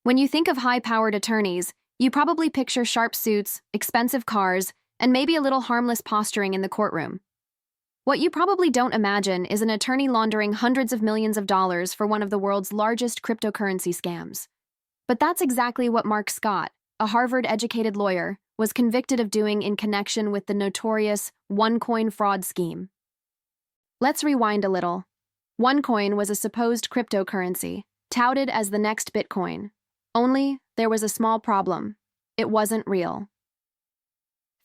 When you think of high-powered attorneys, you probably picture sharp suits, expensive cars, and maybe a little harmless posturing in the courtroom. What you probably don't imagine is an attorney laundering hundreds of millions of dollars for one of the world's largest cryptocurrency scams. But that's exactly what Mark Scott, a Harvard-educated lawyer, was convicted of doing in connection with the notorious OneCoin fraud scheme. Let's rewind a little. OneCoin was a supposed cryptocurrency, touted as the next Bitcoin. Only, there was a small problem. It wasn't real.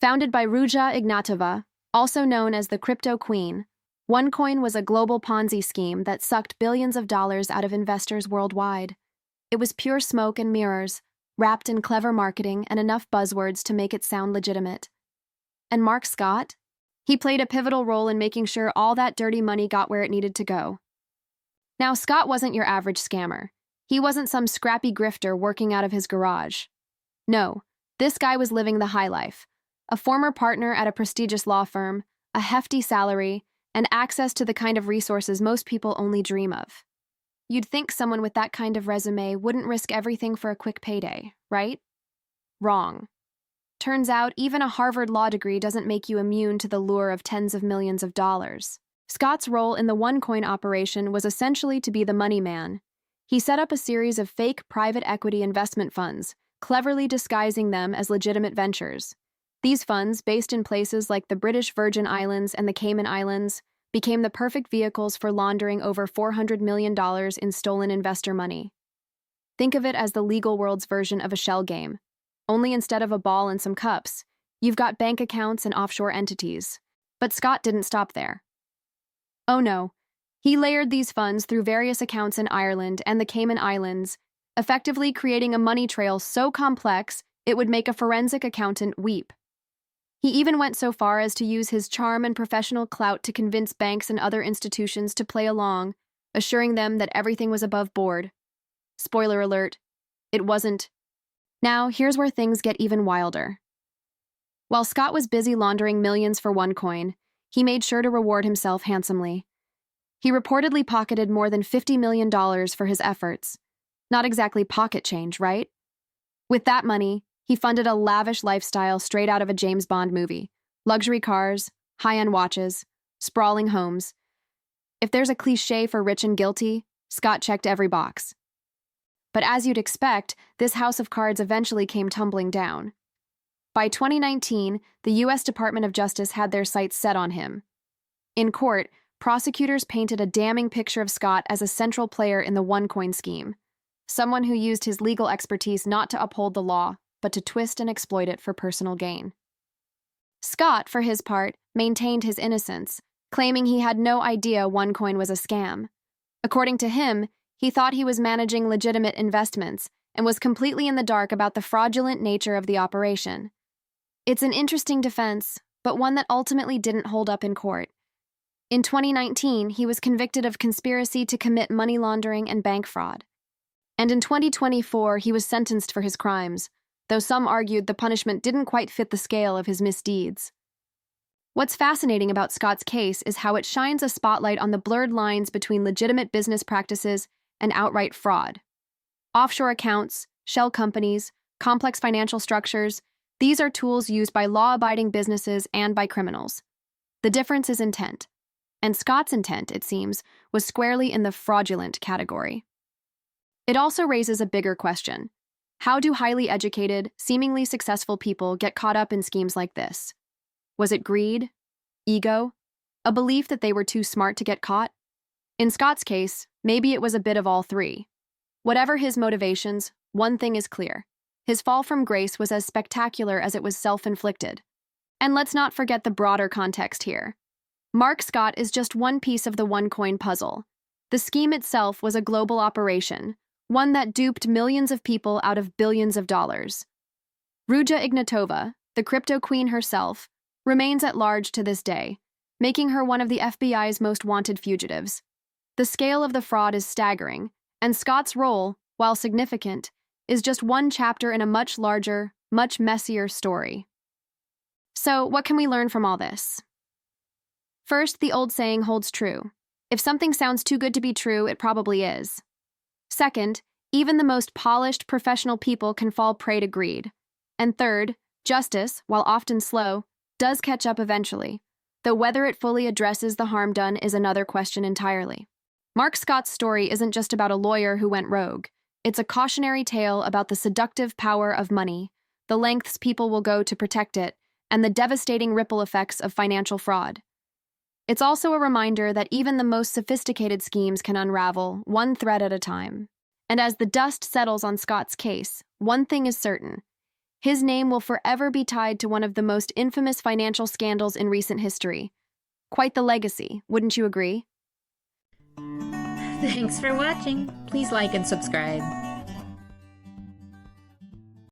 Founded by Ruja Ignatova, also known as the Cryptoqueen, OneCoin was a global Ponzi scheme that sucked billions of dollars out of investors worldwide. It was pure smoke and mirrors, wrapped in clever marketing and enough buzzwords to make it sound legitimate. And Mark Scott? He played a pivotal role in making sure all that dirty money got where it needed to go. Now, Scott wasn't your average scammer. He wasn't some scrappy grifter working out of his garage. No, this guy was living the high life. A former partner at a prestigious law firm, a hefty salary, and access to the kind of resources most people only dream of. You'd think someone with that kind of resume wouldn't risk everything for a quick payday, right? Wrong. Turns out, even a Harvard law degree doesn't make you immune to the lure of tens of millions of dollars. Scott's role in the OneCoin operation was essentially to be the money man. He set up a series of fake private equity investment funds, cleverly disguising them as legitimate ventures. These funds, based in places like the British Virgin Islands and the Cayman Islands, became the perfect vehicles for laundering over $400 million in stolen investor money. Think of it as the legal world's version of a shell game. Only instead of a ball and some cups, you've got bank accounts and offshore entities. But Scott didn't stop there. Oh no. He layered these funds through various accounts in Ireland and the Cayman Islands, effectively creating a money trail so complex it would make a forensic accountant weep. He even went so far as to use his charm and professional clout to convince banks and other institutions to play along, assuring them that everything was above board. Spoiler alert, it wasn't. Now, here's where things get even wilder. While Scott was busy laundering millions for OneCoin, he made sure to reward himself handsomely. He reportedly pocketed more than $50 million for his efforts. Not exactly pocket change, right? With that money, he funded a lavish lifestyle straight out of a James Bond movie. Luxury cars, high-end watches, sprawling homes. If there's a cliché for rich and guilty, Scott checked every box. But as you'd expect, this house of cards eventually came tumbling down. By 2019, the U.S. Department of Justice had their sights set on him. In court, prosecutors painted a damning picture of Scott as a central player in the OneCoin scheme, someone who used his legal expertise not to uphold the law, but to twist and exploit it for personal gain. Scott, for his part, maintained his innocence, claiming he had no idea OneCoin was a scam. According to him, he thought he was managing legitimate investments and was completely in the dark about the fraudulent nature of the operation. It's an interesting defense, but one that ultimately didn't hold up in court. In 2019, he was convicted of conspiracy to commit money laundering and bank fraud. And in 2024, he was sentenced for his crimes, though some argued the punishment didn't quite fit the scale of his misdeeds. What's fascinating about Scott's case is how it shines a spotlight on the blurred lines between legitimate business practices and outright fraud. Offshore accounts, shell companies, complex financial structures, these are tools used by law-abiding businesses and by criminals. The difference is intent. And Scott's intent, it seems, was squarely in the fraudulent category. It also raises a bigger question. How do highly educated, seemingly successful people get caught up in schemes like this? Was it greed? Ego? A belief that they were too smart to get caught? In Scott's case, maybe it was a bit of all three. Whatever his motivations, one thing is clear. His fall from grace was as spectacular as it was self-inflicted. And let's not forget the broader context here. Mark Scott is just one piece of the OneCoin puzzle. The scheme itself was a global operation, one that duped millions of people out of billions of dollars. Ruja Ignatova, the Cryptoqueen herself, remains at large to this day, making her one of the FBI's most wanted fugitives. The scale of the fraud is staggering, and Scott's role, while significant, is just one chapter in a much larger, much messier story. So, what can we learn from all this? First, the old saying holds true. If something sounds too good to be true, it probably is. Second, Even the most polished professional people can fall prey to greed. And third, justice, while often slow, does catch up eventually, though whether it fully addresses the harm done is another question entirely. Mark Scott's story isn't just about a lawyer who went rogue. It's a cautionary tale about the seductive power of money, the lengths people will go to protect it, and the devastating ripple effects of financial fraud. It's also a reminder that even the most sophisticated schemes can unravel, one thread at a time. And as the dust settles on Scott's case, one thing is certain. His name will forever be tied to one of the most infamous financial scandals in recent history. Quite the legacy, wouldn't you agree? Thanks for watching. Please like and subscribe.